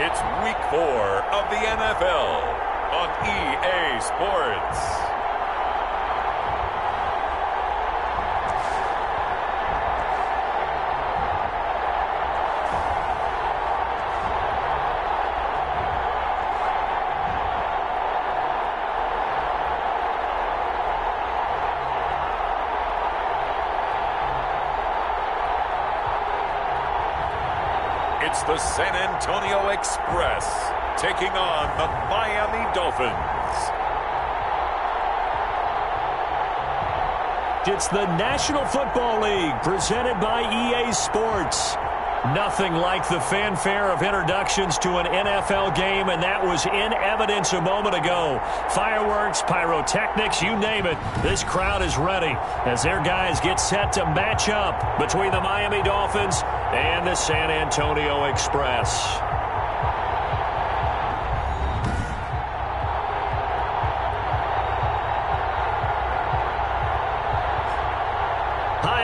It's week 4 of the NFL on EA Sports. It's the San Antonio Express taking on the Miami Dolphins. It's the National Football League presented by EA Sports. Nothing like the fanfare of introductions to an NFL game, and that was in evidence a moment ago. Fireworks, pyrotechnics, you name it. This crowd is ready as their guys get set to match up between the Miami Dolphins and the San Antonio Express.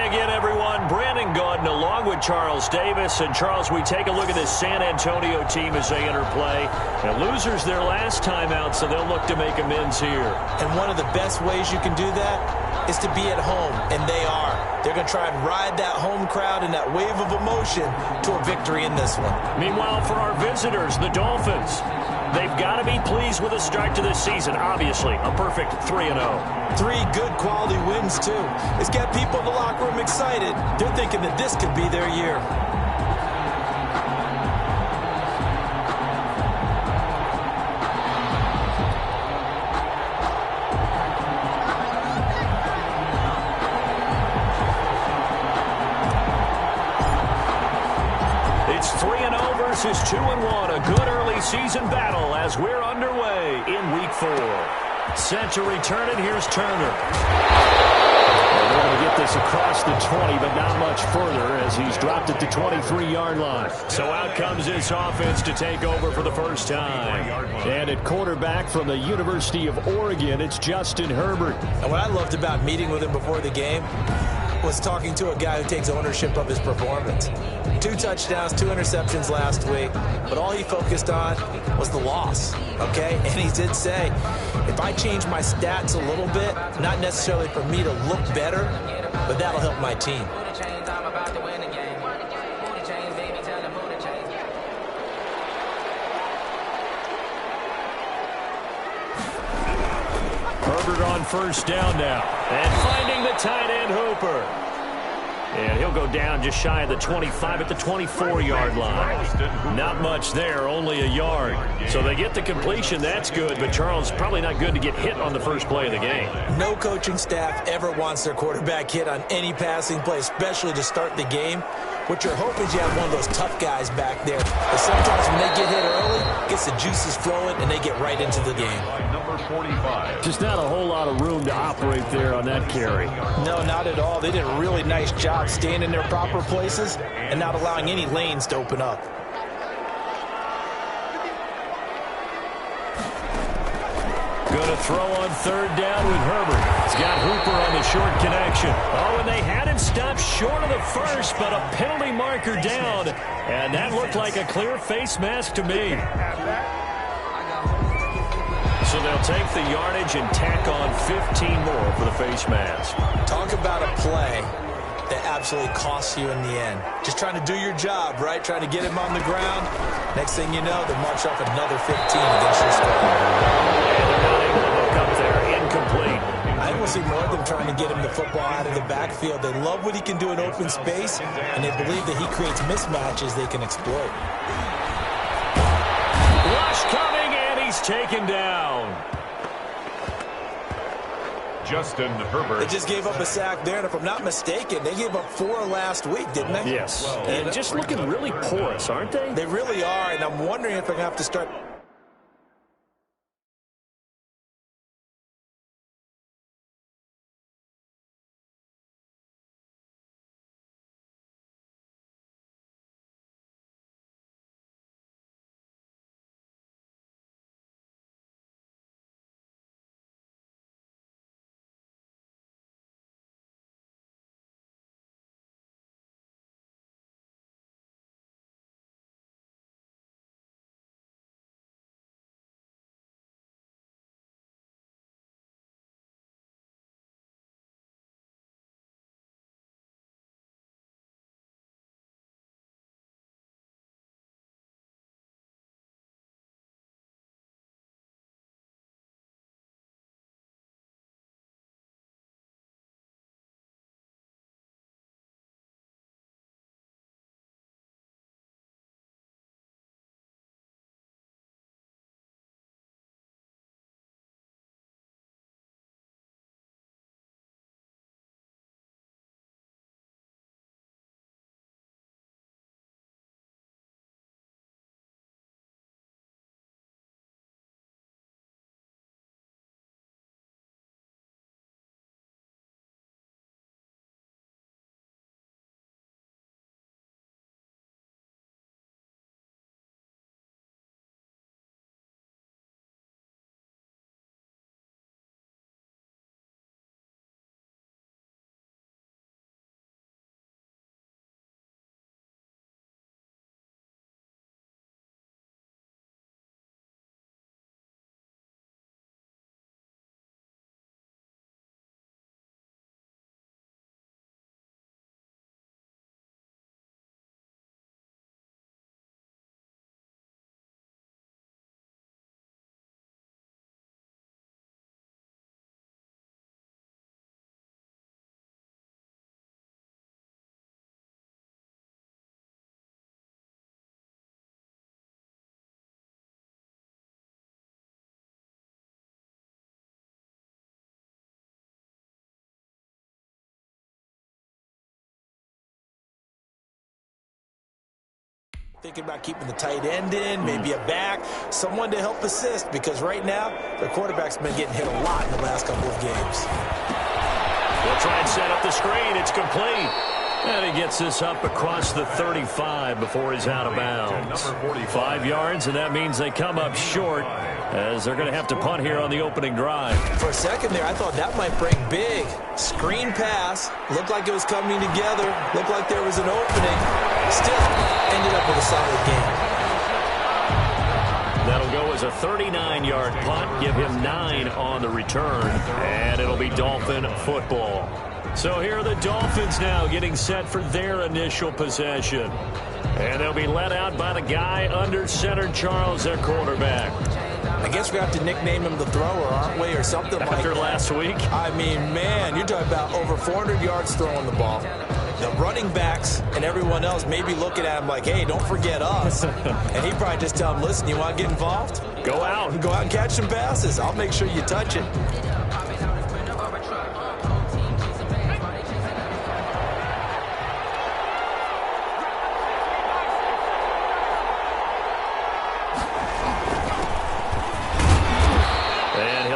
Again, everyone, Brandon Gaudin along with Charles Davis. And, Charles, we take a look at this San Antonio team as they enter play. And losers their last time out, so they'll look to make amends here. And one of the best ways you can do that is to be at home, and they are. They're going to try and ride that home crowd and that wave of emotion to a victory in this one. Meanwhile, for our visitors, the Dolphins, they've got to be pleased with the start to this season. Obviously, a perfect 3-0. 3 good quality wins, too. It's got people in the locker room excited. They're thinking that this could be their year. It's 3-0 versus 2-1. A good early season battle as we're underway in Week 4. Set to return it. Here's Turner. And they're going to get this across the 20, but not much further as he's dropped at the 23-yard line. So out comes this offense to take over for the first time. And at quarterback from the University of Oregon, it's Justin Herbert. And what I loved about meeting with him before the game was talking to a guy who takes ownership of his performance. 2 touchdowns, 2 interceptions last week, but all he focused on was the loss, okay? And he did say, if I change my stats a little bit, not necessarily for me to look better, but that'll help my team. Herbert on first down now. And finding the tight end Hooper. And he'll go down just shy of the 25 at the 24-yard line. Not much there, only a yard. So they get the completion, that's good. But, Charles, probably not good to get hit on the first play of the game. No coaching staff ever wants their quarterback hit on any passing play, especially to start the game. What you're hoping is you have one of those tough guys back there. But sometimes when they get hit early, gets the juices flowing, and they get right into the game. Number 45. Just not a whole lot of room to operate there on that carry. No, not at all. They did a really nice job staying in their proper places and not allowing any lanes to open up. Going to throw on third down with Herbert. He's got Hooper on the short connection. Oh, and they had it stopped short of the first, but a penalty marker down. And that looked like a clear face mask to me. So they'll take the yardage and tack on 15 more for the face mask. Talk about a play that absolutely costs you in the end. Just trying to do your job, right? Trying to get him on the ground. Next thing you know, they march off another 15 against your squad. And they're not able to hook up there. Incomplete. I think we'll see more of them trying to get him the football out of the backfield. They love what he can do in open space, and they believe that he creates mismatches they can exploit. Rush coming, and he's taken down. Justin Herbert. They just gave up a sack there, and if I'm not mistaken, they gave up 4 last week, didn't they? Yes. And just looking really porous, aren't they? They really are, and I'm wondering if they're going to have to start thinking about keeping the tight end in, maybe a back, someone to help assist, because right now their quarterback's been getting hit a lot in the last couple of games. They'll try and set up the screen. It's complete. And he gets this up across the 35 before he's out of bounds. 5 yards, and that means they come up short as they're going to have to punt here on the opening drive. For a second there, I thought that might break big. Screen pass. Looked like it was coming together. Looked like there was an opening. Still ended up with a solid game. That'll go as a 39-yard punt. Give him 9 on the return. And it'll be Dolphin football. So here are the Dolphins now getting set for their initial possession. And they'll be led out by the guy under center, Charles, their quarterback. I guess we have to nickname him the thrower, aren't we, or something like that. After last week? I mean, man, you're talking about over 400 yards throwing the ball. The running backs and everyone else may be looking at him like, hey, don't forget us. And he'd probably just tell him, listen, you want to get involved? Go out. Go out and catch some passes. I'll make sure you touch it.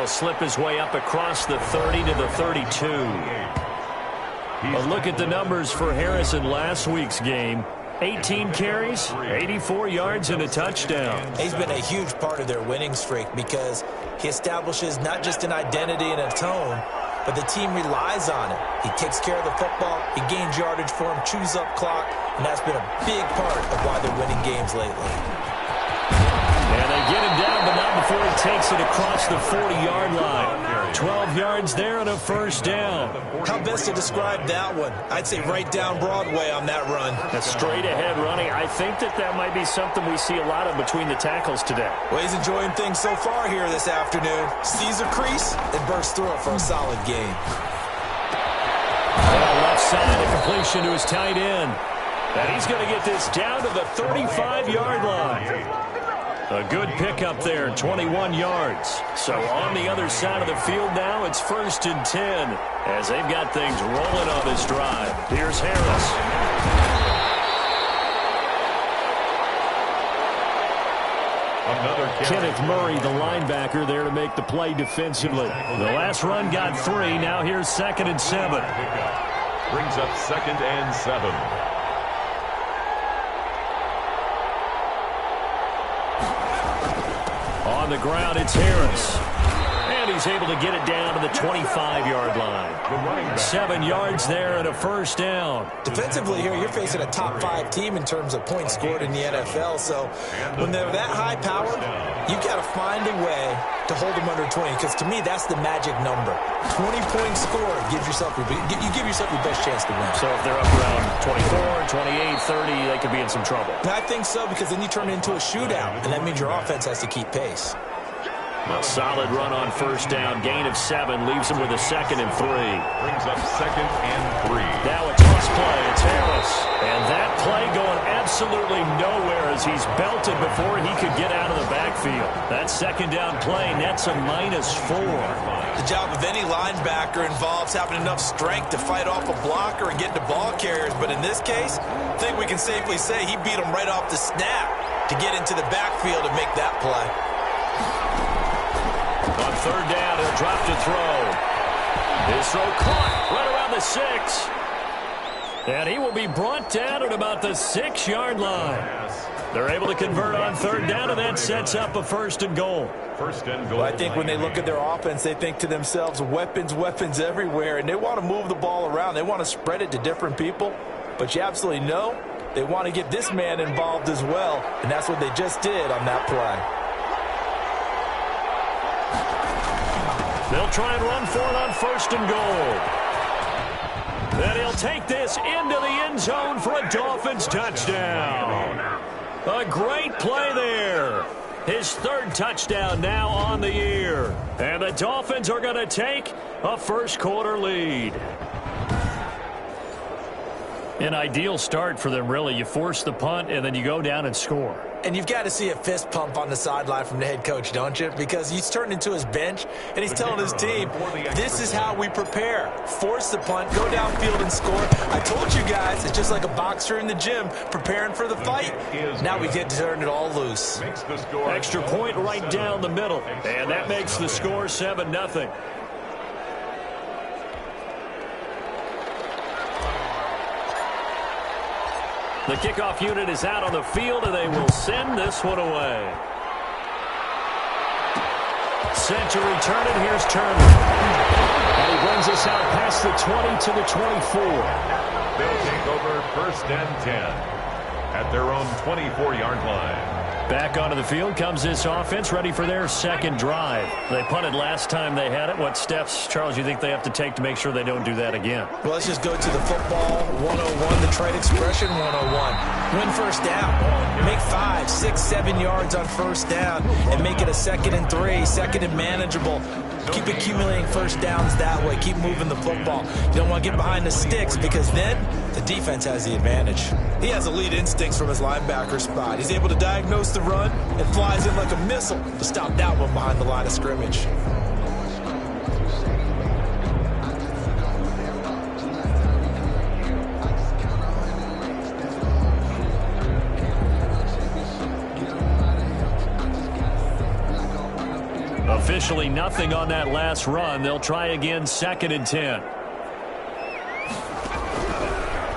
Slip his way up across the 30 to the 32. A look at the numbers for Harrison last week's game. 18 carries, 84 yards, and a touchdown. He's been a huge part of their winning streak because he establishes not just an identity and a tone, but the team relies on it. He takes care of the football, he gains yardage for him, chews up clock, and that's been a big part of why they're winning games lately. And they get him down, but not before he takes it across the 40-yard line. 12 yards there and a first down. How best to describe that one? I'd say right down Broadway on that run. A straight-ahead running. I think that might be something we see a lot of between the tackles today. Well, he's enjoying things so far here this afternoon. Sees a crease and bursts through it for a solid gain. Left side, a completion to his tight end. And he's going to get this down to the 35-yard line. A good pickup there, 21 yards. So on the other side of the field now, it's 1st and 10 as they've got things rolling on this drive. Here's Harris. Kenneth Murray, the linebacker, there to make the play defensively. The last run got 3. Now here's 2nd and 7. Brings up 2nd and 7. On the ground, it's Harris. And he's able to get it down to the 25-yard line. 7 yards there and a first down. Defensively here, you're facing a top-5 team in terms of points scored in the NFL. So when they're that high-powered, you've got to find a way to hold them under 20. Because to me, that's the magic number. 20 points scored gives yourself your best chance to win. So if they're up around 24, 28, 30, they could be in some trouble. I think so, because then you turn it into a shootout, and that means your offense has to keep pace. A solid run on first down. Gain of 7 leaves him with a 2nd and 3. Brings up 2nd and 3. Now a toss play. It's Harris. And that play going absolutely nowhere as he's belted before he could get out of the backfield. That 2nd down play nets a -4. The job of any linebacker involves having enough strength to fight off a blocker and get to ball carriers. But in this case, I think we can safely say he beat him right off the snap to get into the backfield and make that play. On 3rd down, he'll drop to throw. His throw caught right around the 6. And he will be brought down at about the 6-yard line. They're able to convert on 3rd down, and that sets up a 1st and goal. 1st and goal. Well, I think when they look at their offense, they think to themselves, weapons everywhere, and they want to move the ball around. They want to spread it to different people. But you absolutely know they want to get this man involved as well, and that's what they just did on that play. They'll try and run for it on 1st and goal. Then he'll take this into the end zone for a Dolphins touchdown. A great play there. His 3rd touchdown now on the year. And the Dolphins are going to take a 1st quarter lead. An ideal start for them, really. You force the punt, and then you go down and score. And you've got to see a fist pump on the sideline from the head coach, don't you? Because he's turned into his bench, and he's telling his team, this is how we prepare. Force the punt, go downfield and score. I told you guys, it's just like a boxer in the gym preparing for the fight. Now we get to turn it all loose. Extra point right down the middle, and that makes the score 7-0. The kickoff unit is out on the field, and they will send this one away. Sent to return it. Here's Turner. And he brings us out past the 20 to the 24. They'll take over 1st and 10 at their own 24-yard line. Back onto the field comes this offense, ready for their second drive. They punted last time they had it. What steps, Charles, you think they have to take to make sure they don't do that again? Well, let's just go to the football 101, the trade expression 101. Win first down. Make 5, 6, 7 yards on first down and make it a 2nd and 3, 2nd and manageable. Keep accumulating first downs that way. Keep moving the football. You don't want to get behind the sticks because then the defense has the advantage. He has elite instincts from his linebacker spot. He's able to diagnose the run and flies in like a missile to stop that one behind the line of scrimmage. Officially nothing on that last run. They'll try again, 2nd and 10.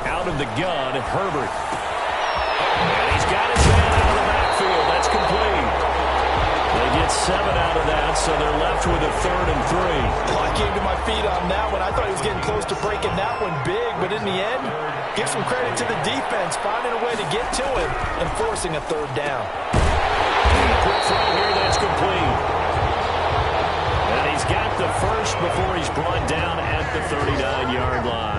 Out of the gun, Herbert. And he's got his man out of the backfield. That's complete. They get 7 out of that, so they're left with a 3rd and 3. Oh, I came to my feet on that one. I thought he was getting close to breaking that one big, but in the end, give some credit to the defense, finding a way to get to him and forcing a 3rd down. Quick throw here, that's complete. And he's got the first before he's brought down at the 39-yard line.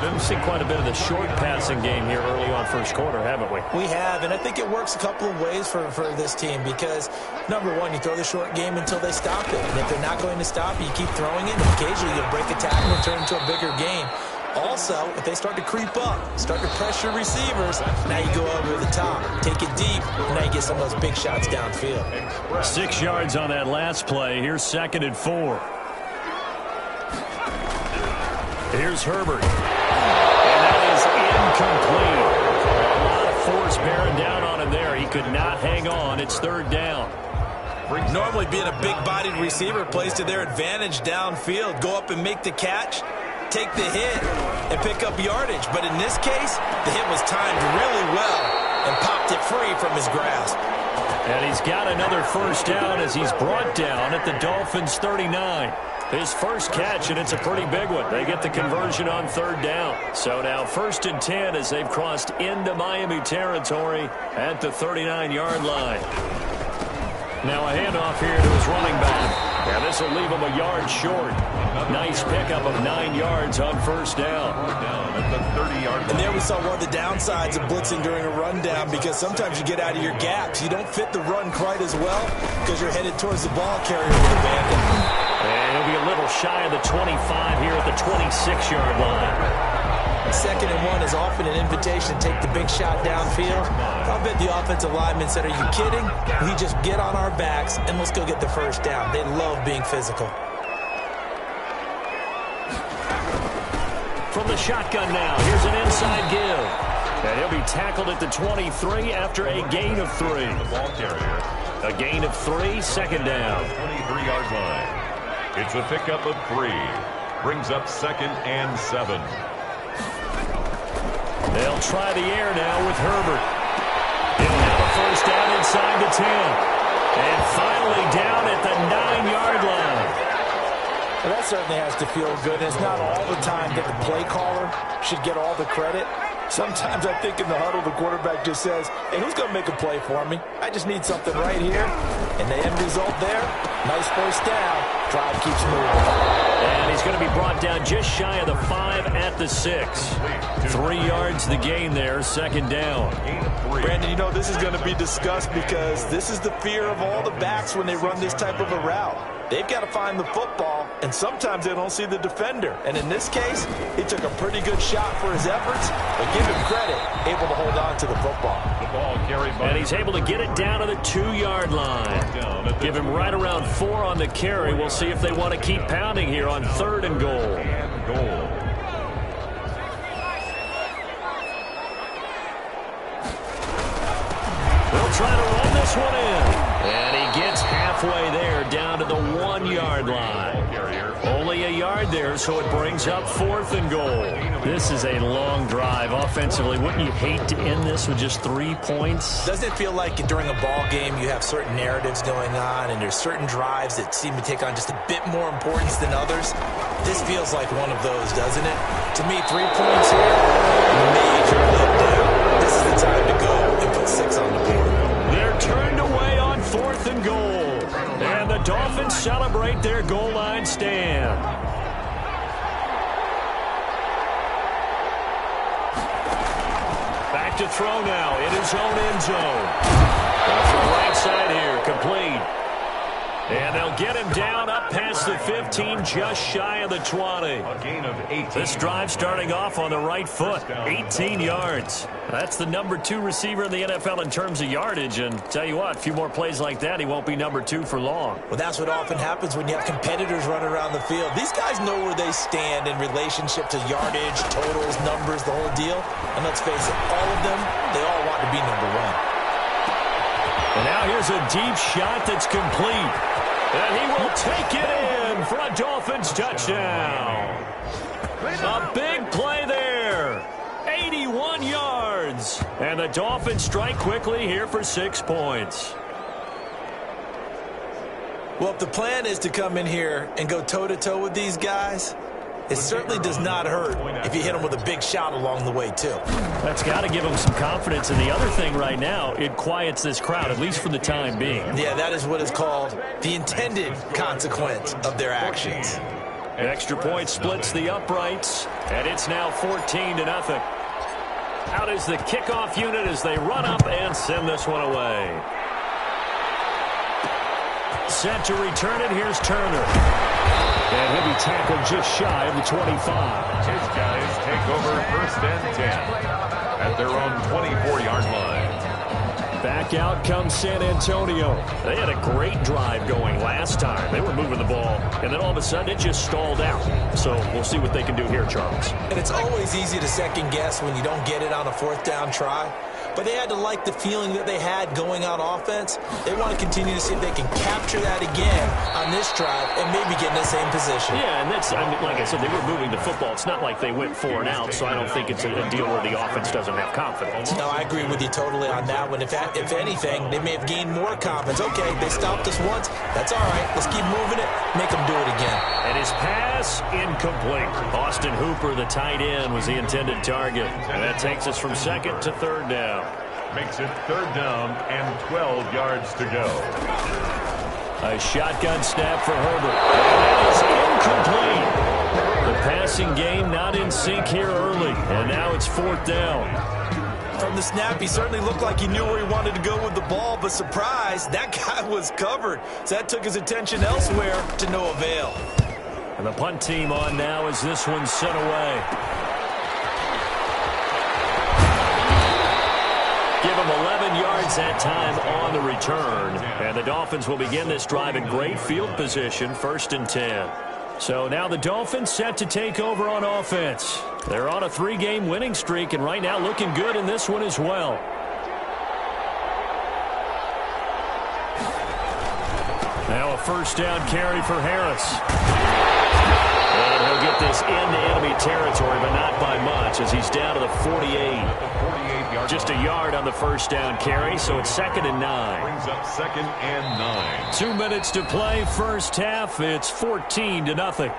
We've seen quite a bit of the short passing game here early on first quarter, haven't we? We have, and I think it works a couple of ways for this team because, number one, you throw the short game until they stop it. And if they're not going to stop it, you keep throwing it, and occasionally you'll break a tackle and turn it into a bigger game. Also, if they start to creep up, start to pressure receivers, now you go over the top, take it deep, and now you get some of those big shots downfield. 6 yards on that last play. Here's 2nd and 4. Here's Herbert. And that is incomplete. A lot of force bearing down on him there. He could not hang on. It's 3rd down. Normally being a big-bodied receiver plays to their advantage downfield. Go up and make the catch, take the hit, and pick up yardage. But in this case, the hit was timed really well and popped it free from his grasp. And he's got another first down as he's brought down at the Dolphins' 39. His first catch, and it's a pretty big one. They get the conversion on 3rd down. So now 1st and 10 as they've crossed into Miami territory at the 39-yard line. Now a handoff here to his running back. Yeah, this will leave him a yard short. Nice pickup of 9 yards on first down. At the 30-yard line. And there we saw one of the downsides of blitzing during a rundown because sometimes you get out of your gaps. You don't fit the run quite as well because you're headed towards the ball carrier with the bandit. And he'll be a little shy of the 25 here at the 26-yard line. 2nd and 1 is often an invitation to take the big shot downfield. I bet the offensive lineman said, are you kidding? We just get on our backs and let's go get the first down. They love being physical. From the shotgun now, here's an inside give. And he'll be tackled at the 23 after a gain of 3. The ball carrier. A gain of 3, 2nd down. 23-yard line. It's a pickup of 3. Brings up 2nd and 7. They'll try the air now with Herbert. He'll have a first down inside the 10. And finally down at the 9-yard line. Well, that certainly has to feel good. It's not all the time that the play caller should get all the credit. Sometimes I think in the huddle, the quarterback just says, hey, who's going to make a play for me? I just need something right here. And the end result there, nice first down drive keeps moving. And he's going to be brought down just shy of the 5 at the 6. 3 yards the gain there, second down. Brandon, you know this is going to be discussed because this is the fear of all the backs when they run this type of a route. They've got to find the football, and sometimes they don't see the defender. And in this case, he took a pretty good shot for his efforts, but give him credit, able to hold on to the football. And he's able to get it down to the 2-yard line. Give him right around 4 on the carry. We'll see if they want to keep pounding here on 3rd and goal. They'll try to run this one in. And he gets halfway there, down to the 1-yard line. Only a yard there, so it brings up 4th and goal. This is a long drive offensively. Wouldn't you hate to end this with just 3 points? Doesn't it feel like during a ball game you have certain narratives going on and there's certain drives that seem to take on just a bit more importance than others? This feels like one of those, doesn't it? To me, 3 points here, major letdown. This is the time to go and put 6 on the board. They're turned away on 4th and goal. And the Dolphins celebrate their goal line stand. Back to throw now in his own end zone. Off the right side here, complete. And they'll get him down up past the 15, just shy of the 20. A gain of 18. This drive starting off on the right foot, 18 yards. That's the number 2 receiver in the NFL in terms of yardage. And tell you what, a few more plays like that, he won't be number 2 for long. Well, that's what often happens when you have competitors running around the field. These guys know where they stand in relationship to yardage, totals, numbers, the whole deal. And let's face it, all of them, they all want to be number 1. And now here's a deep shot that's complete. And he will take it in for a Dolphins touchdown. A big play there. 81 yards. And the Dolphins strike quickly here for 6 points. Well, if the plan is to come in here and go toe-to-toe with these guys, it certainly does not hurt if you hit them with a big shot along the way, too. That's got to give them some confidence. And the other thing right now, it quiets this crowd, at least for the time being. Yeah, that is what is called the intended consequence of their actions. An extra point splits the uprights, and it's now 14-0. Out is the kickoff unit as they run up and send this one away. Set to return it, here's Turner. And he'll be tackled just shy of the 25. His guys take over 1st and 10 at their own 24-yard line. Back out comes San Antonio. They had a great drive going last time. They were moving the ball, and then all of a sudden it just stalled out. So we'll see what they can do here, Charles. And it's always easy to second guess when you don't get it on a 4th down try. But they had to like the feeling that they had going on offense. They want to continue to see if they can capture that again on this drive and maybe get in the same position. Yeah, and that's, I mean, like I said, they were moving the football. It's not like they went 4 and out, so I don't think it's a deal where the offense doesn't have confidence. No, I agree with you totally on that one. If anything, they may have gained more confidence. Okay, they stopped us once. That's all right. Let's keep moving it. Make them do it again. And his pass, incomplete. Austin Hooper, the tight end, was the intended target. And that takes us from 2nd to 3rd down. Makes it 3rd down and 12 yards to go. A shotgun snap for Herbert. And that is incomplete. The passing game not in sync here early. And now it's 4th down. From the snap, he certainly looked like he knew where he wanted to go with the ball, but surprise, that guy was covered. So that took his attention elsewhere to no avail. And the punt team on now as this one's sent away. Give him 11 yards that time on the return. And the Dolphins will begin this drive in great field position, 1st and 10. So now the Dolphins set to take over on offense. They're on a 3-game winning streak, and right now looking good in this one as well. Now a 1st down carry for Harris. And he'll get this into enemy territory, but not by much, as he's down to the 48. Just a yard on the 1st down carry, so it's 2nd and 9. Brings up 2nd and 9. 2 minutes to play, first half. It's 14-0.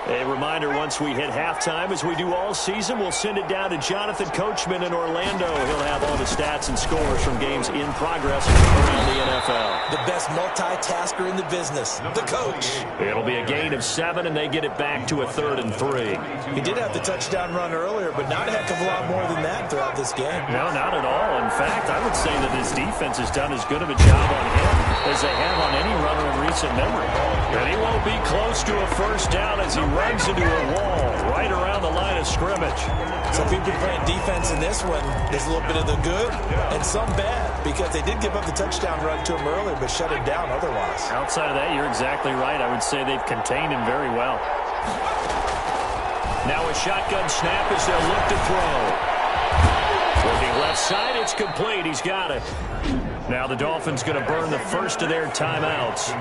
A reminder, once we hit halftime, as we do all season, we'll send it down to Jonathan Coachman in Orlando. He'll have all the stats and scores from games in progress around the NFL. The best multitasker in the business, the coach. It'll be a gain of 7, and they get it back to a 3rd and 3. He did have the touchdown run earlier, but not a heck of a lot more than that throughout this game. No, not at all. In fact, I would say that his defense has done as good of a job on him as they have on any runner in recent memory. And he won't be close to a first down as he runs into a wall right around the line of scrimmage. So people playing defense in this one, there's a little bit of the good and some bad, because they did give up the touchdown run to him earlier, but shut him down otherwise. Outside of that, you're exactly right. I would say they've contained him very well. Now a shotgun snap as they'll look to throw. Looking left side, it's complete. He's got it. Now the Dolphins going to burn the first of their timeouts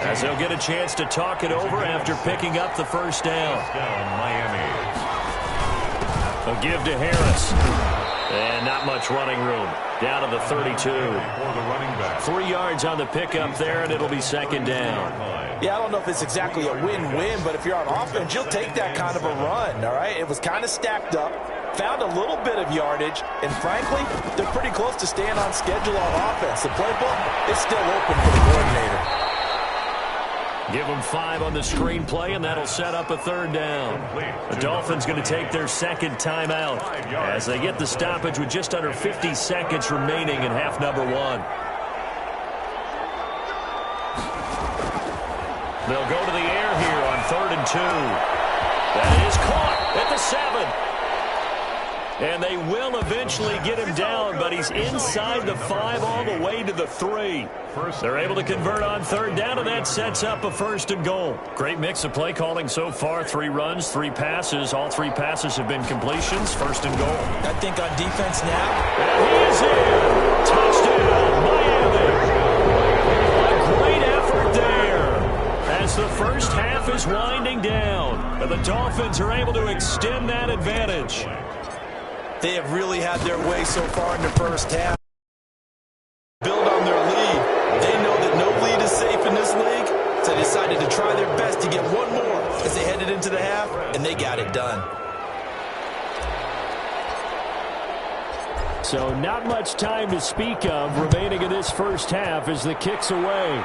as they'll get a chance to talk it over after picking up the first down. A give to Harris. And not much running room. Down to the 32. 3 yards on the pickup there, and it'll be second down. Yeah, I don't know if it's exactly a win-win, but if you're on offense, you'll take that kind of a run, all right? It was kind of stacked up, found a little bit of yardage, and frankly, they're pretty close to staying on schedule on offense. The playbook is still open for the coordinator. Give them 5 on the screenplay, and that'll set up a 3rd down. The Dolphins going to take their second timeout as they get the stoppage with just under 50 seconds remaining in half number 1. They'll go to the air here on 3rd and 2. That is caught at the 7. And they will eventually get him down, but he's inside the 5 all the way to the 3. They're able to convert on 3rd down, and that sets up a 1st and goal. Great mix of play calling so far. 3 runs, 3 passes. All 3 passes have been completions. 1st and goal. I think on defense now. And he is in. Touchdown, Miami. A great effort there as the first half is winding down. And the Dolphins are able to extend that advantage. They have really had their way so far in the first half. Build on their lead. They know that no lead is safe in this league, so they decided to try their best to get one more as they headed into the half, and they got it done. So not much time to speak of remaining in this first half as the kick's away.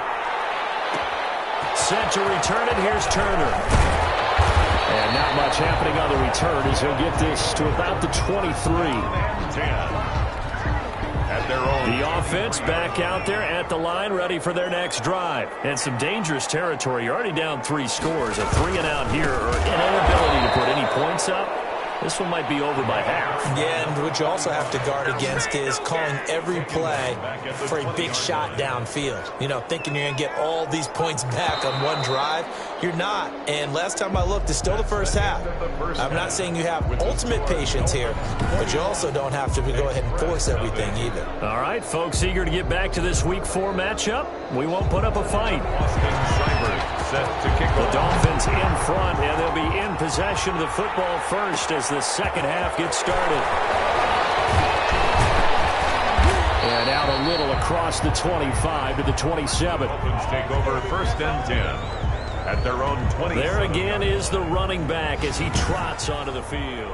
Set to return it. Here's Turner. And not much happening on the return as he'll get this to about the 23. The offense back out there at the line, ready for their next drive. And some dangerous territory. You're already down 3 scores. A 3-and-out here, or an inability to put any points up. This one might be over by half. Yeah, and what you also have to guard against is calling every play for a big shot downfield. You know, thinking you're going to get all these points back on one drive. You're not. And last time I looked, it's still the first half. I'm not saying you have ultimate patience here, but you also don't have to go ahead and force everything either. All right, folks, eager to get back to this Week 4 matchup. We won't put up a fight. The Dolphins in front, and they'll be in possession of the football first as the second half gets started. And out a little across the 25 to the 27. Dolphins take over 1st and 10 at their own 20. There again is the running back as he trots onto the field.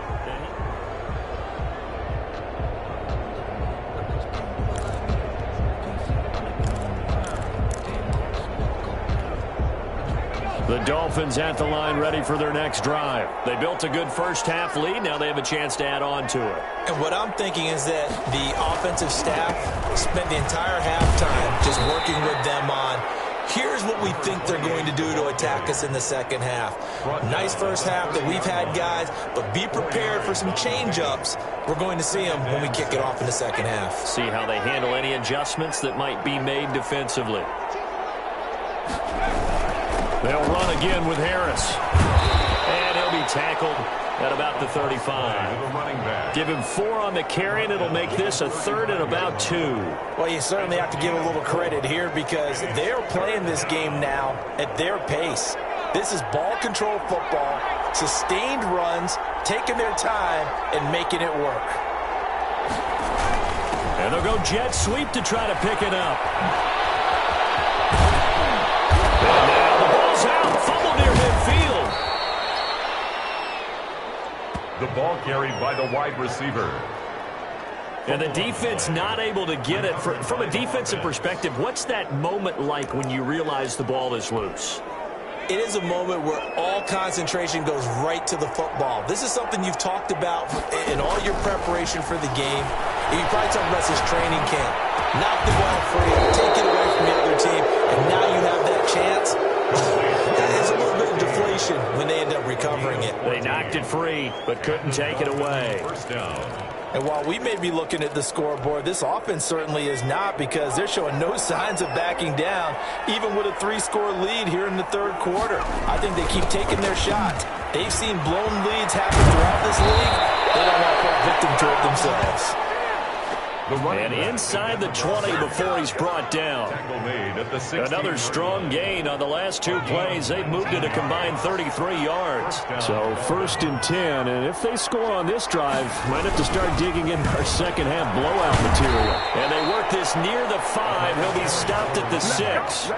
The Dolphins at the line ready for their next drive. They built a good first half lead. Now they have a chance to add on to it. And what I'm thinking is that the offensive staff spent the entire halftime just working with them on, here's what we think they're going to do to attack us in the second half. Nice first half that we've had, guys, but be prepared for some change-ups. We're going to see them when we kick it off in the second half. See how they handle any adjustments that might be made defensively. They'll run again with Harris. And he'll be tackled at about the 35. Give him 4 on the carry, and it'll make this a 3rd and about 2. Well, you certainly have to give a little credit here because they're playing this game now at their pace. This is ball control football, sustained runs, taking their time, and making it work. And they'll go jet sweep to try to pick it up. And now the ball's out, fumble near midfield. The ball carried by the wide receiver. And the defense not able to get it. From a defensive perspective, what's that moment like when you realize the ball is loose? It is a moment where all concentration goes right to the football. This is something you've talked about in all your preparation for the game. You probably talked about this training camp. Knock the ball free, take it away from the other team, and now you have that chance. It's a little bit of deflation when they end up recovering it. They knocked it free, but couldn't take it away. First down. And while we may be looking at the scoreboard, this offense certainly is not, because they're showing no signs of backing down, even with a 3-score lead here in the third quarter. I think they keep taking their shots. They've seen blown leads happen throughout this league. They don't want to fall victim to it themselves. And inside the 20 before he's brought down. Another strong gain on the last 2 plays. They've moved it a combined 33 yards. So 1st and 10, and if they score on this drive, might have to start digging in our second half blowout material. And they work this near the 5. He'll be stopped at the 6.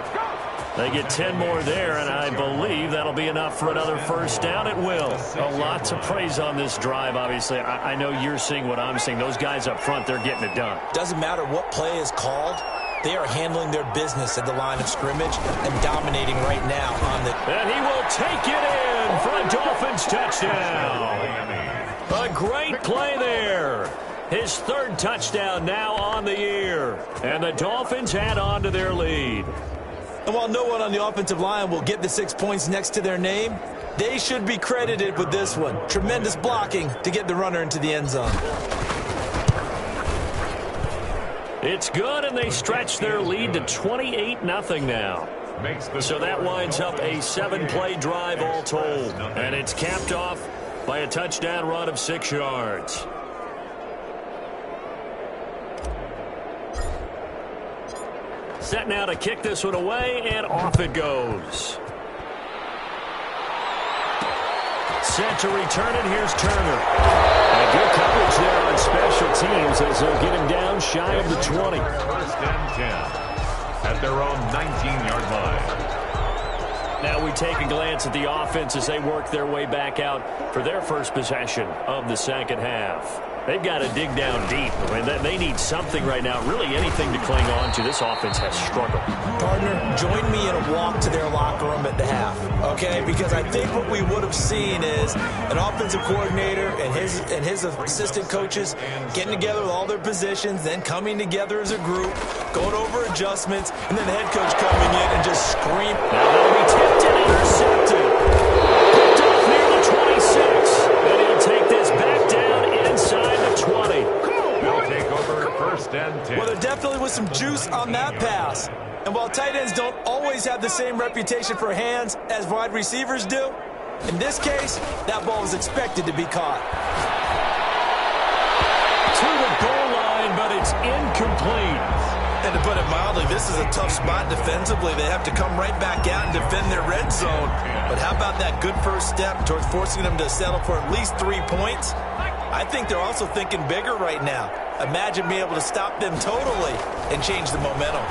They get 10 more there, and I believe that'll be enough for another first down. It will. A lot to praise on this drive, obviously. I know you're seeing what I'm seeing. Those guys up front, they're getting it done. Doesn't matter what play is called. They are handling their business at the line of scrimmage and dominating right now on the... And he will take it in for a Dolphins touchdown. A great play there. His 3rd touchdown now on the year. And the Dolphins add on to their lead. And while no one on the offensive line will get the 6 points next to their name, they should be credited with this one. Tremendous blocking to get the runner into the end zone. It's good, and they stretch their lead to 28-0 now. So that winds up a 7-play drive all told. And it's capped off by a touchdown run of 6 yards. Set now to kick this one away, and off it goes. Set to return it. Here's Turner. And good coverage there on special teams as they'll get him down shy of the 20. First and 10 at their own 19-yard line. Now we take a glance at the offense as they work their way back out for their first possession of the second half. They've got to dig down deep. I mean, they need something right now, really anything to cling on to. This offense has struggled. Partner, join me in a walk to their locker room at the half, okay? Because I think what we would have seen is an offensive coordinator and his assistant coaches getting together with all their positions, then coming together as a group, going over adjustments, and then the head coach coming in and just screaming. Now that'll be tipped and intercepted. Picked off near the 26. And he'll take this back down inside the 20. They'll take over first and 10. Well, there definitely was some juice on that pass. And while tight ends don't always have the same reputation for hands as wide receivers do, in this case, that ball was expected to be caught. To the goal line, but it's incomplete. And to put it mildly, this is a tough spot defensively. They have to come right back out and defend their red zone. But how about that good first step towards forcing them to settle for at least 3 points? I think they're also thinking bigger right now. Imagine being able to stop them totally and change the momentum.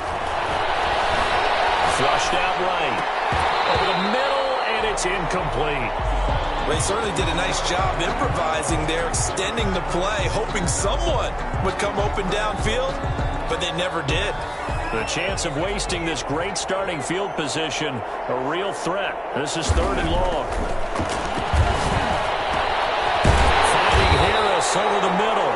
Flushed out right. Over the middle, and it's incomplete. They certainly did a nice job improvising there, extending the play, hoping someone would come open downfield, but they never did. The chance of wasting this great starting field position, a real threat. This is 3rd and long. Finding Harris over the middle.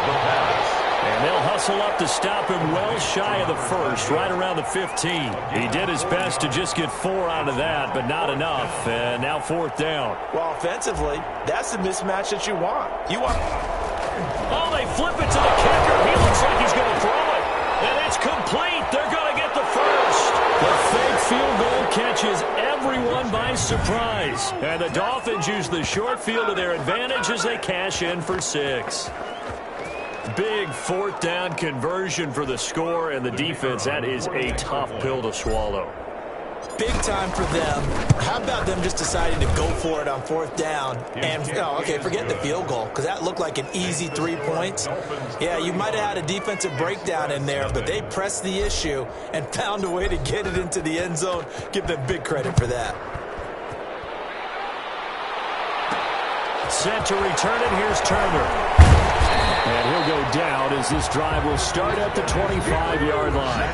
The pass. And they'll hustle up to stop him well shy of the 1st, right around the 15. He did his best to just get 4 out of that, but not enough. And now 4th down. Well, offensively, that's the mismatch that you want. Oh, they flip it to the kicker. He looks like he's going to throw it. And it's complete. They're going to get the first. The fake field goal catches everyone by surprise. And the Dolphins use the short field to their advantage as they cash in for 6. Big 4th down conversion for the score, and the defense, that is a tough pill to swallow. Big time for them. How about them just deciding to go for it on 4th down? And, okay, forget the field goal, because that looked like an easy 3 points. Yeah, you might have had a defensive breakdown in there, but they pressed the issue and found a way to get it into the end zone. Give them big credit for that. Set to return it. Here's Turner. And he'll go down as this drive will start at the 25-yard line.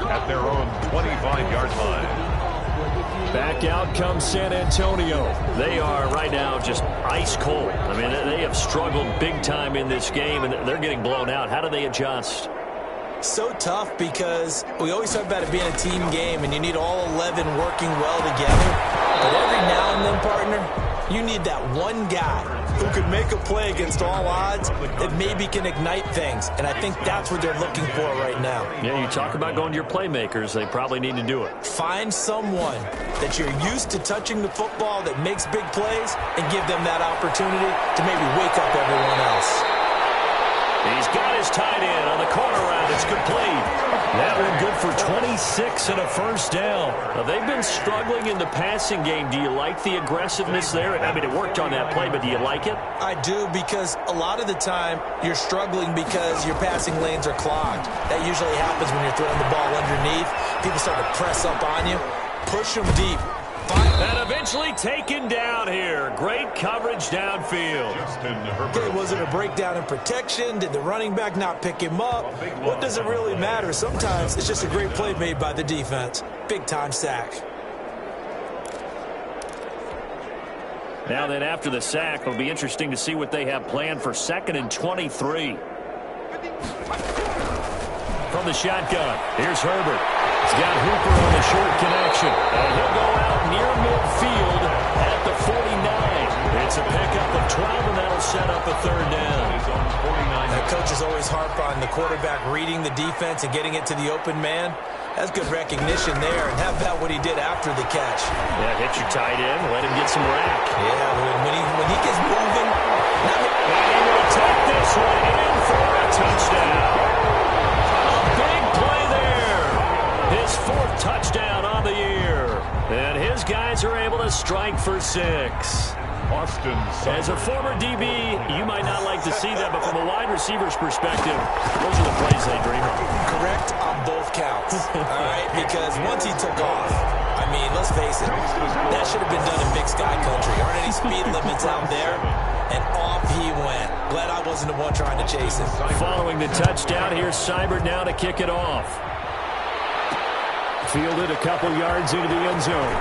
At their own 25-yard line. Back out comes San Antonio. They are right now just ice cold. I mean, they have struggled big time in this game, and they're getting blown out. How do they adjust? So tough because we always talk about it being a team game, and you need all 11 working well together. But every now and then, partner, you need that one guy who could make a play against all odds that maybe can ignite things. And I think that's what they're looking for right now. Yeah, you talk about going to your playmakers. They probably need to do it. Find someone that you're used to touching the football that makes big plays and give them that opportunity to maybe wake up everyone else. He's got his tight end on the corner route. It's complete. That one good for 26 and a first down. Now, they've been struggling in the passing game. Do you like the aggressiveness there? I mean, it worked on that play, but do you like it? I do, because a lot of the time you're struggling because your passing lanes are clogged. That usually happens when you're throwing the ball underneath. People start to press up on you. Push them deep. And eventually taken down here. Great coverage downfield. Okay, was it a breakdown in protection? Did the running back not pick him up? What does it really matter? Sometimes it's just a great play made by the defense. Big-time sack. Now then, after the sack, it'll be interesting to see what they have planned for 2nd and 23. From the shotgun, here's Herbert. He's got Hooper on the short connection. And he'll go out near midfield at the 49. It's a pickup of 12, and that'll set up a third down. That coaches always harp on the quarterback reading the defense and getting it to the open man. That's good recognition there. And how about what he did after the catch? Yeah, hit your tight end, let him get some rack. Yeah, when he gets moving. And he will take this one in for a touchdown. A big play there. His 4th touchdown on the year. And his guys are able to strike for 6. As a former DB, you might not like to see that, but from a wide receiver's perspective, those are the plays they dream of. Correct on both counts, all right? Because once he took off, I mean, let's face it, that should have been done in Big Sky Country. Aren't any speed limits out there? And off he went. Glad I wasn't the one trying to chase him. Following the touchdown, here's Seibert now to kick it off. Fielded a couple yards into the end zone.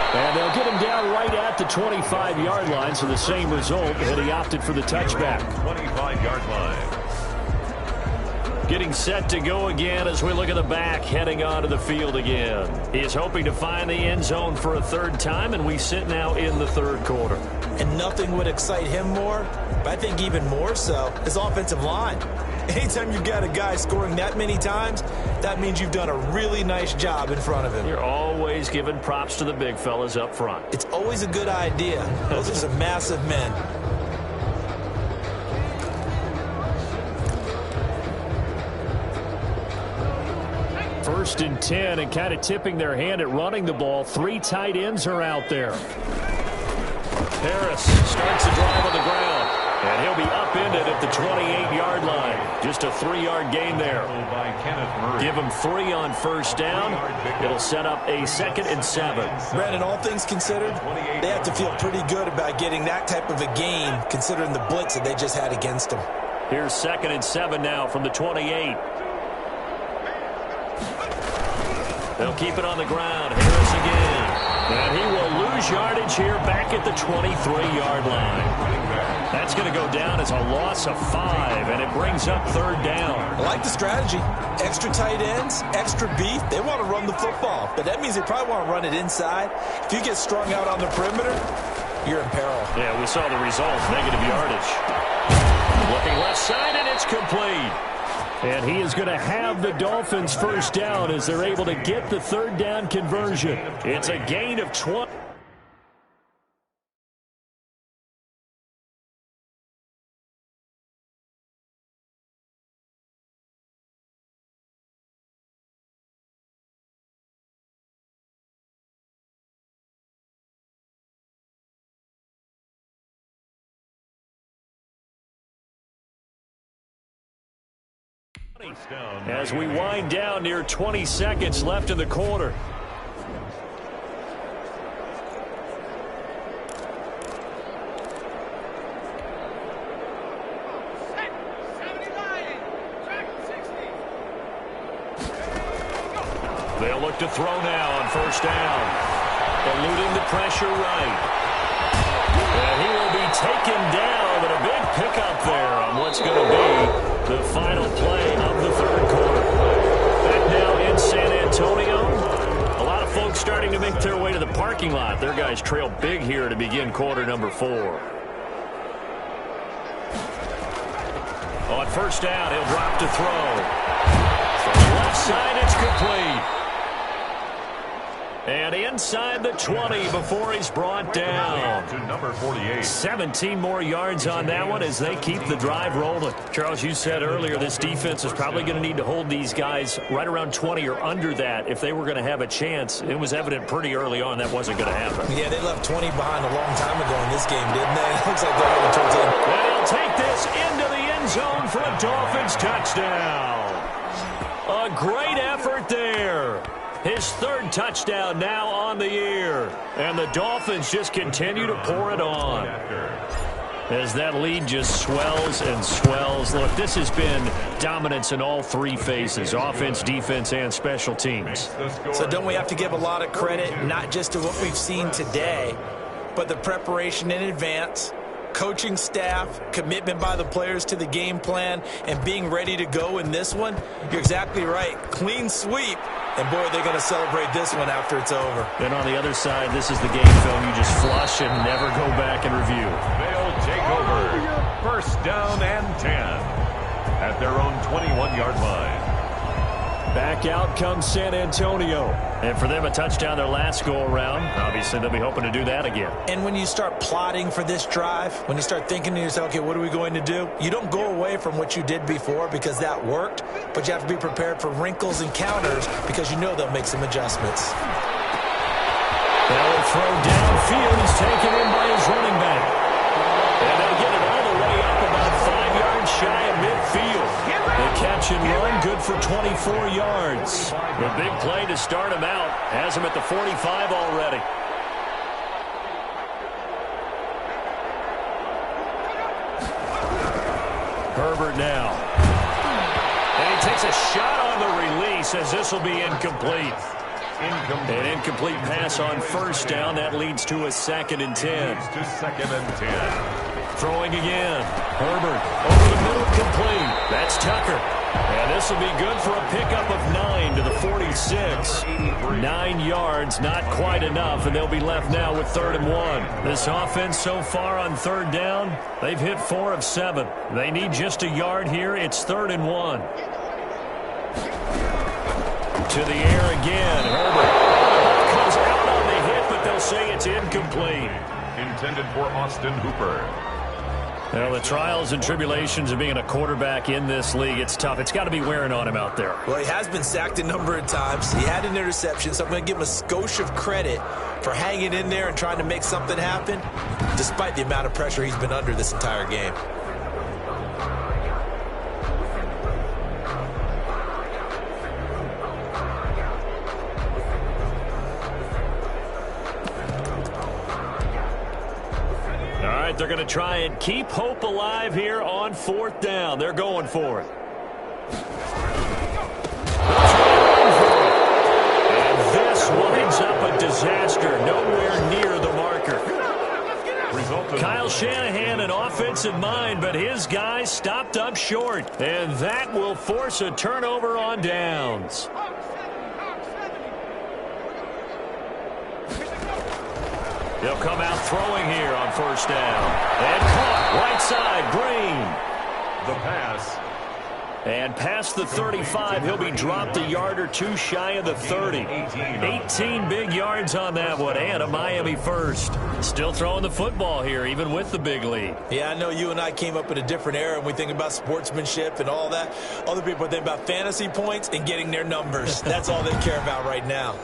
And they'll get him down right at the 25-yard line, so the same result, and he opted for the touchback. 25-yard line. Getting set to go again as we look at the back, heading onto the field again. He is hoping to find the end zone for a 3rd time, and we sit now in the 3rd quarter. And nothing would excite him more, but I think even more so, his offensive line. Anytime you've got a guy scoring that many times, that means you've done a really nice job in front of him. You're always giving props to the big fellas up front. It's always a good idea. Those are some massive men. First and 10, and kind of tipping their hand at running the ball. 3 tight ends are out there. Harris starts the drive on the ground, and he'll be upended at the 28-yard line. Just a 3-yard gain there. Give him 3 on first down. It'll set up a 2nd and 7. Brandon, all things considered, they have to feel pretty good about getting that type of a gain, considering the blitz that they just had against them. Here's 2nd and 7 now from the 28. They'll keep it on the ground. Harris again. And he will lose yardage here back at the 23-yard line. That's going to go down as a loss of 5, and it brings up 3rd down. I like the strategy. Extra tight ends, extra beef. They want to run the football, but that means they probably want to run it inside. If you get strung out on the perimeter, you're in peril. Yeah, we saw the result, negative yardage. Looking left side, and it's complete. And he is going to have the Dolphins' first down as they're able to get the 3rd down conversion. It's a gain of 20. As we wind down near 20 seconds left in the quarter. They'll look to throw now on first down. Eluding the pressure right. And he will be taken down, but a big pickup there on what's going to be the final play of the third quarter. Back now in San Antonio. A lot of folks starting to make their way to the parking lot. Their guys trail big here to begin quarter number 4. On first down, he'll drop to throw. From the left side, it's complete. And inside the 20 before he's brought down. To number 48. 17 more yards on that one as they keep the drive rolling. Charles, you said earlier this defense is probably going to need to hold these guys right around 20 or under that if they were going to have a chance. It was evident pretty early on that wasn't going to happen. Yeah, they left 20 behind a long time ago in this game, didn't they? It looks like they're heading towards it. And he'll take this into the end zone for a Dolphins touchdown. A great effort there. His third touchdown now on the year. And the Dolphins just continue to pour it on. As that lead just swells and swells. Look, this has been dominance in all three phases, offense, defense, and special teams. So don't we have to give a lot of credit, not just to what we've seen today, but the preparation in advance, coaching staff, commitment by the players to the game plan, and being ready to go in this one? You're exactly right. Clean sweep. And, boy, they're going to celebrate this one after it's over. And on the other side, this is the game film you just flush and never go back and review. They'll take over. First down and 10 at their own 21-yard line. Back out comes San Antonio. And for them, a touchdown their last go-around. Obviously, they'll be hoping to do that again. And when you start plotting for this drive, when you start thinking to yourself, okay, what are we going to do? You don't go away from what you did before because that worked, but you have to be prepared for wrinkles and counters because you know they'll make some adjustments. They'll throw downfield. He's taken in by his running back. And they'll get it all the way up about 5 yards shy of midfield. The catch and run, good for 24 yards. The big play to start him out has him at the 45 already. Herbert now. And he takes a shot on the release as this will be incomplete. An incomplete pass on first down. That leads to a 2nd and 10. To 2nd and 10. Throwing again. Herbert over the middle, complete. That's Tucker. And this will be good for a pickup of 9 to the 46. 9 yards, not quite enough, and they'll be left now with 3rd and 1. This offense so far on 3rd down, they've hit 4 of 7. They need just a yard here. It's 3rd and 1. To the air again. Herbert comes out on the hit, but they'll say it's incomplete. Intended for Austin Hooper. Well, the trials and tribulations of being a quarterback in this league, it's tough. It's got to be wearing on him out there. Well, he has been sacked a number of times. He had an interception, so I'm going to give him a skosh of credit for hanging in there and trying to make something happen, despite the amount of pressure he's been under this entire game. They're going to try and keep hope alive here on 4th down. They're going for it. And this winds up a disaster. Nowhere near the marker. Kyle Shanahan, an offensive mind, but his guys stopped up short. And that will force a turnover on downs. They'll come out throwing here on first down. And caught right side, Green. The pass. And past the 35, he'll be dropped a yard or two shy of the 30. 18 big yards on that one, and a Miami first. Still throwing the football here, even with the big lead. Yeah, I know you and I came up in a different era, and we think about sportsmanship and all that. Other people think about fantasy points and getting their numbers. That's all they care about right now.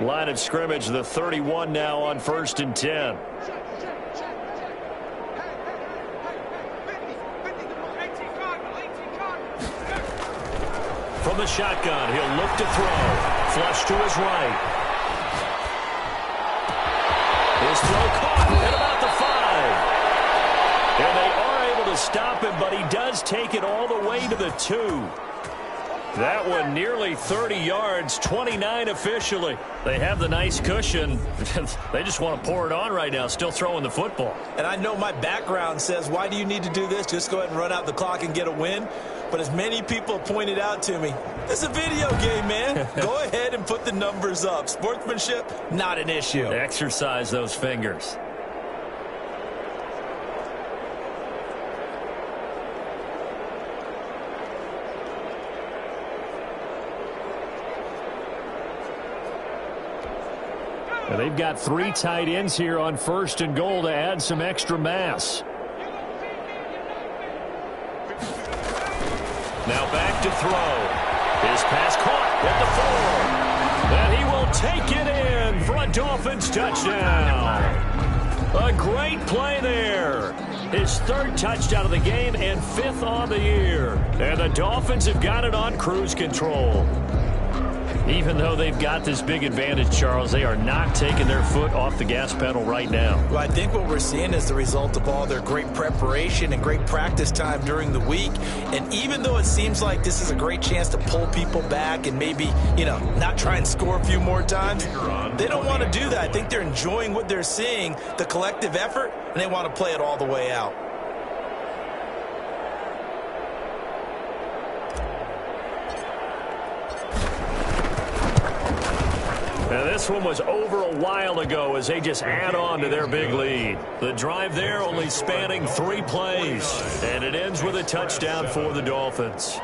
Line of scrimmage, the 31 now on 1st and 10. from the shotgun. He'll look to throw. Flush to his right. His throw caught at about the 5. And they are able to stop him, but he does take it all the way to the 2. That one nearly 30 yards, 29 officially. They have the nice cushion. They just want to pour it on right now, still throwing the football. And I know my background says, why do you need to do this? Just go ahead and run out the clock and get a win. But as many people pointed out to me, this is a video game, man. Go ahead and put the numbers up. Sportsmanship, not an issue. Exercise those fingers. And they've got 3 tight ends here on 1st and goal to add some extra mass. Now back to throw. His pass caught at the 4. And he will take it in for a Dolphins touchdown. A great play there. His 3rd touchdown of the game and 5th on the year. And the Dolphins have got it on cruise control. Even though they've got this big advantage, Charles, they are not taking their foot off the gas pedal right now. Well, I think what we're seeing is the result of all their great preparation and great practice time during the week. And even though it seems like this is a great chance to pull people back and maybe, not try and score a few more times, they don't want to do that. I think they're enjoying what they're seeing, the collective effort, and they want to play it all the way out. Now this one was over a while ago as they just add on to their big lead. The drive there only spanning 3 plays. And it ends with a touchdown for the Dolphins.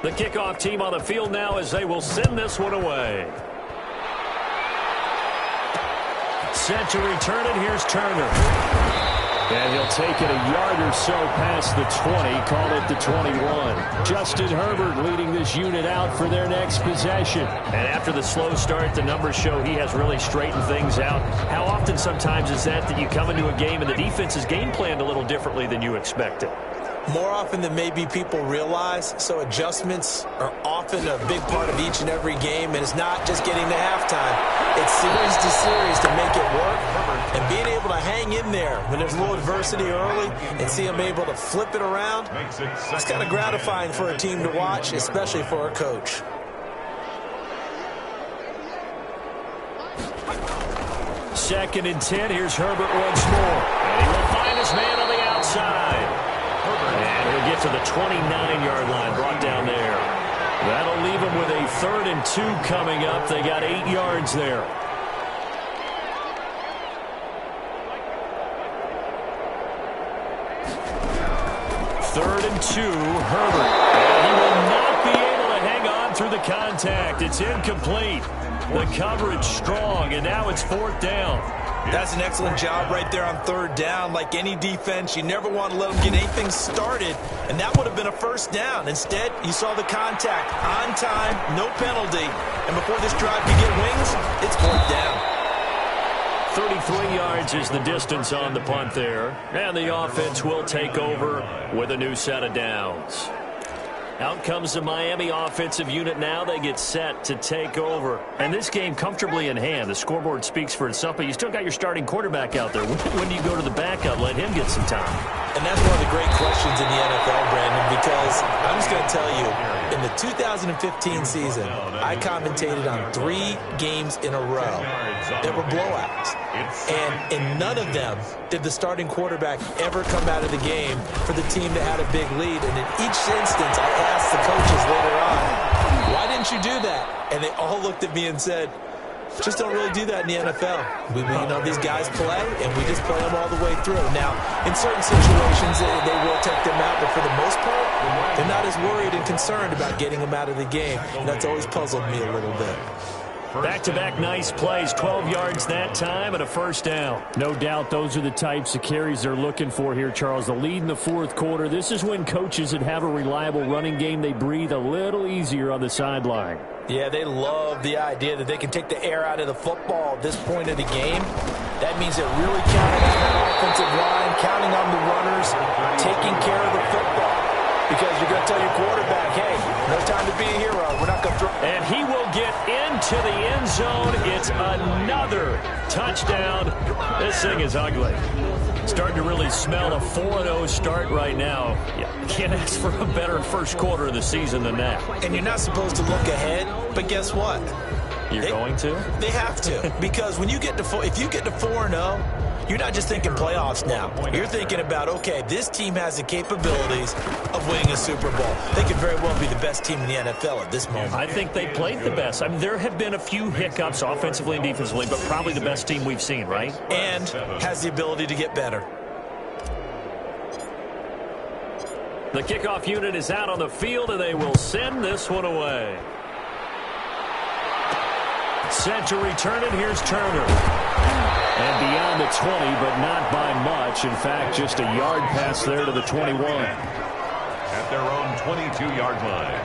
The kickoff team on the field now as they will send this one away. Set to return it. Here's Turner. And he'll take it a yard or so past the 20, call it the 21. Justin Herbert leading this unit out for their next possession. And after the slow start, the numbers show he has really straightened things out. How often sometimes is that you come into a game and the defense is game planned a little differently than you expected? More often than maybe people realize, so adjustments are often a big part of each and every game, and it's not just getting to halftime. It's series to series to make it work, and being able to hang in there when there's a little adversity early and see them able to flip it around, it's kind of gratifying for a team to watch, especially for a coach. Second and 10, here's Herbert once more, and he will find his man on the outside. And he'll get to the 29-yard line, brought down there. That'll leave him with a 3rd and 2 coming up. They got 8 yards there. Third and 2, Herbert. And he will not be able to hang on through the contact. It's incomplete. The coverage strong, and now it's 4th down. That's an excellent job right there on 3rd down. Like any defense, you never want to let them get anything started, and that would have been a 1st down. Instead, you saw the contact on time, no penalty, and before this drive could get wings, it's 4th down. 33 yards is the distance on the punt there, and the offense will take over with a new set of downs. Out comes the Miami offensive unit now. They get set to take over. And this game comfortably in hand. The scoreboard speaks for itself, but you still got your starting quarterback out there. When do you go to the backup? Let him get some time. And that's one of the great questions in the NFL, Brandon, because I'm just going to tell you, in the 2015 season, I commentated on 3 games in a row that were blowouts. And in none of them did the starting quarterback ever come out of the game for the team that had a big lead. And in each instance, I asked the coaches later on, why didn't you do that? And they all looked at me and said, just don't really do that in the NFL. These guys play, and we just play them all the way through. Now, in certain situations, they will take them out, but for the most part, they're not as worried and concerned about getting them out of the game. And that's always puzzled me a little bit. Back-to-back nice plays, 12 yards that time and a 1st down. No doubt those are the types of carries they're looking for here, Charles. The lead in the 4th quarter. This is when coaches that have a reliable running game, they breathe a little easier on the sideline. Yeah, they love the idea that they can take the air out of the football at this point of the game. That means they're really counting on that offensive line, counting on the runners, taking care of the football. because you're going to tell your quarterback, hey, no time to be a hero. We're not going to throw. And he will get into the end zone. It's another touchdown. This thing is ugly. Starting to really smell a 4-0 start right now. You can't ask for a better first quarter of the season than that. And you're not supposed to look ahead, but guess what? You're going to? They have to, because when you get to if you get to 4-0, you're not just thinking playoffs now. You're thinking about, okay, this team has the capabilities of winning a Super Bowl. They could very well be the best team in the NFL at this moment. I think they played the best. I mean, there have been a few hiccups offensively and defensively, but probably the best team we've seen, right? And has the ability to get better. The kickoff unit is out on the field, and they will send this one away. Set to return it. Here's Turner. And beyond the 20, but not by much. In fact, just a yard pass there to the 21. At their own 22-yard line.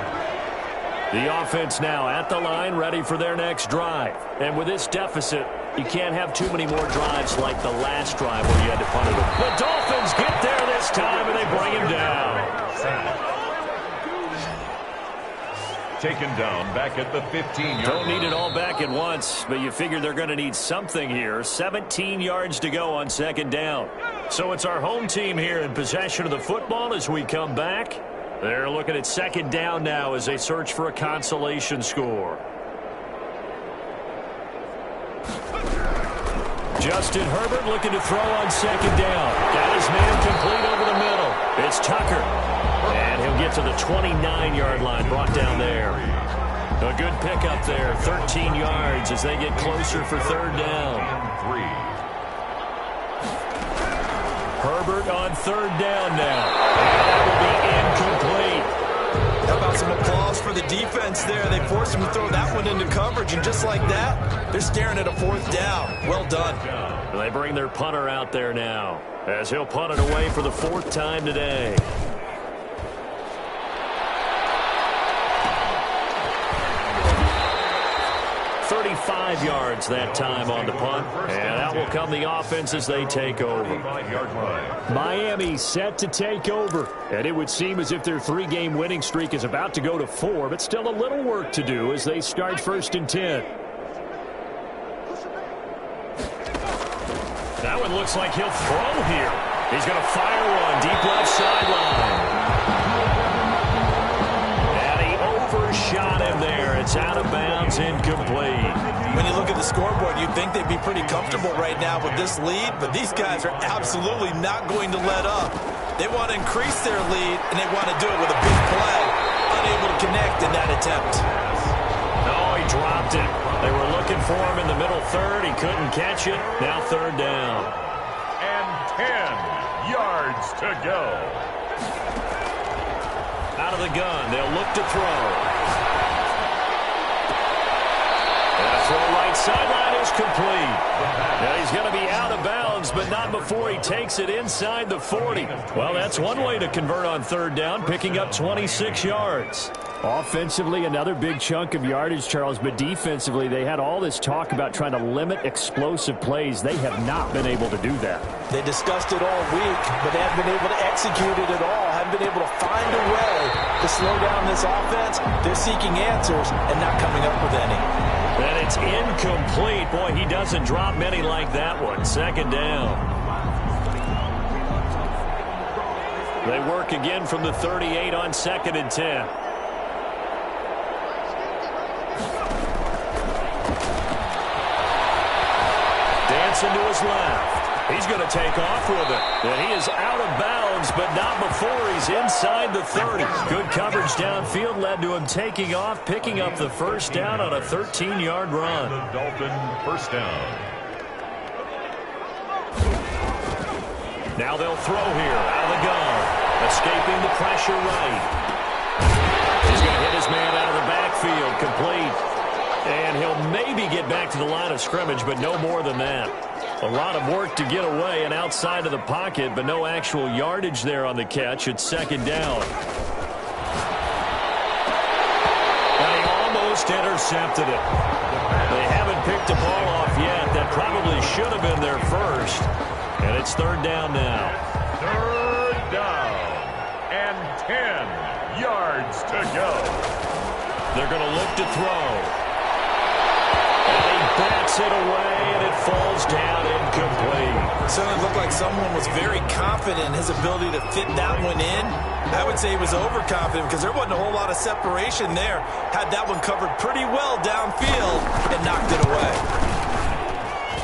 The offense now at the line, ready for their next drive. And with this deficit, you can't have too many more drives like the last drive where you had to punt it. The Dolphins get there this time, and they bring him down. Taken down back at the 15-yard Don't need it all back at once, but you figure they're going to need something here. 17 yards to go on second down. So it's our home team here in possession of the football as we come back. They're looking at second down now as they search for a consolation score. Justin Herbert looking to throw on second down. Got his man complete over the middle. It's Tucker. And he'll get to the 29-yard line, brought down there. A good pickup there, 13 yards as they get closer for third down. Herbert on third down now. That will be incomplete. How about some applause for the defense there? They forced him to throw that one into coverage, and just like that, they're staring at a fourth down. Well done. They bring their punter out there now as he'll punt it away for the fourth time today. 35 yards that time on the punt, and that will come the offense as they take over. Miami set to take over, and it would seem as if their three-game winning streak is about to go to 4, but still a little work to do as they start first and 10. That one looks like he'll throw here. He's going to fire one deep left sideline. And he overshot him there. It's out of bounds, incomplete. When you look at the scoreboard, you'd think they'd be pretty comfortable right now with this lead, but these guys are absolutely not going to let up. They want to increase their lead, and they want to do it with a big play. Unable to connect in that attempt. No, he dropped it. They were looking for him in the middle third. He couldn't catch it. Now third down. And 10 yards to go. Out of the gun, they'll look to throw. And a throw right sideline is complete. Now he's going to be out of bounds, but not before he takes it inside the 40. Well, that's one way to convert on third down, picking up 26 yards. Offensively, another big chunk of yardage, Charles, but defensively, they had all this talk about trying to limit explosive plays. They have not been able to do that. They discussed it all week, but they haven't been able to execute it at all, haven't been able to find a way to slow down this offense. They're seeking answers and not coming up with any. And it's incomplete. Boy, he doesn't drop many like that one. Second down. They work again from the 38 on second and 10. Dancing to his left. He's going to take off with it. And he is out of bounds, but not before he's inside the 30. Good coverage downfield led to him taking off, picking up the first down on a 13-yard run. The Dolphin first down. Now they'll throw here out of the gun. Escaping the pressure right. He's going to hit his man out of the backfield. Complete. And he'll maybe get back to the line of scrimmage, but no more than that. A lot of work to get away and outside of the pocket, but no actual yardage there on the catch. It's second down. And he almost intercepted it. They haven't picked the ball off yet. That probably should have been their first. And it's third down now. Third down. yards to go. They're going to look to throw. And he bats it away, and it falls down incomplete. So it looked like someone was very confident in his ability to fit that one in. I would say he was overconfident because there wasn't a whole lot of separation there. Had that one covered pretty well downfield and knocked it away.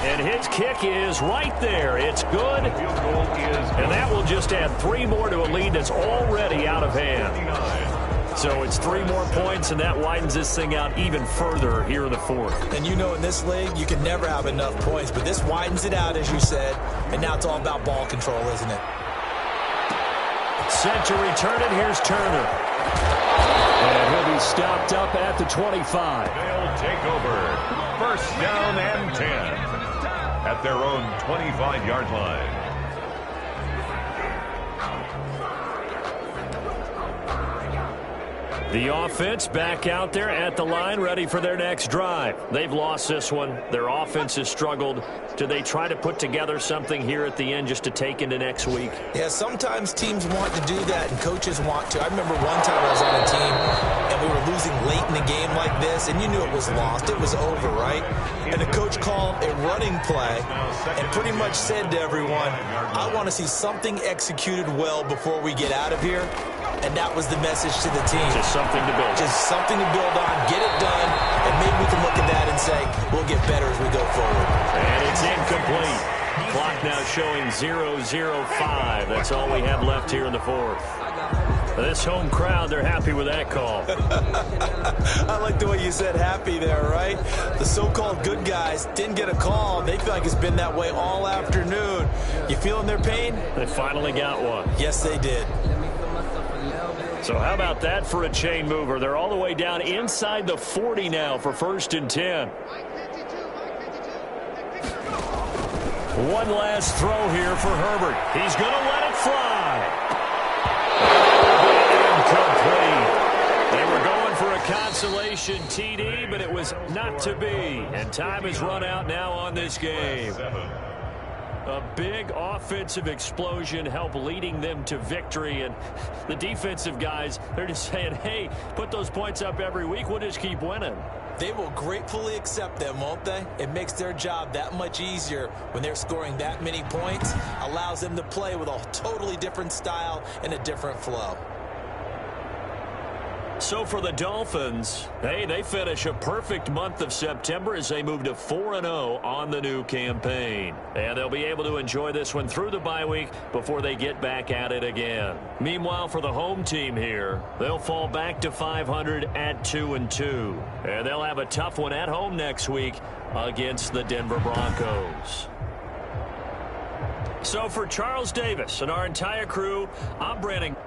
And his kick is right there. It's good. And that will just add 3 more to a lead that's already out of hand. So it's 3 more points, and that widens this thing out even further here in the 4th. And you know in this league, you can never have enough points. But this widens it out, as you said. And now it's all about ball control, isn't it? Set to return it. Here's Turner. And he'll be stopped up at the 25. They'll take over. First down and 10 at their own 25-yard line. The offense back out there at the line, ready for their next drive. They've lost this one. Their offense has struggled. Do they try to put together something here at the end just to take into next week? Yeah, sometimes teams want to do that, and coaches want to. I remember one time I was on a team, and we were losing late in the game like this, and you knew it was lost. It was over, right? And the coach called a running play and pretty much said to everyone, I want to see something executed well before we get out of here. And that was the message to the team. Just something to build. Just something to build on, get it done, and maybe we can look at that and say, we'll get better as we go forward. And it's incomplete. Clock now showing 0:05. That's all we have left here in the 4th. This home crowd, they're happy with that call. I like the way you said happy there, right? The so-called good guys didn't get a call. They feel like it's been that way all afternoon. You feeling their pain? They finally got one. Yes, they did. So how about that for a chain mover? They're all the way down inside the 40 now for 1st and 10. One last throw here for Herbert. He's going to let it fly. Incomplete. They were going for a consolation TD, but it was not to be. And time has run out now on this game. A big offensive explosion helped leading them to victory. And the defensive guys, they're just saying, hey, put those points up every week. We'll just keep winning. They will gratefully accept them, won't they? It makes their job that much easier when they're scoring that many points. Allows them to play with a totally different style and a different flow. So for the Dolphins, hey, they finish a perfect month of September as they move to 4-0 on the new campaign. And they'll be able to enjoy this one through the bye week before they get back at it again. Meanwhile, for the home team here, they'll fall back to 500 at 2-2. And they'll have a tough one at home next week against the Denver Broncos. So for Charles Davis and our entire crew, I'm Brandon.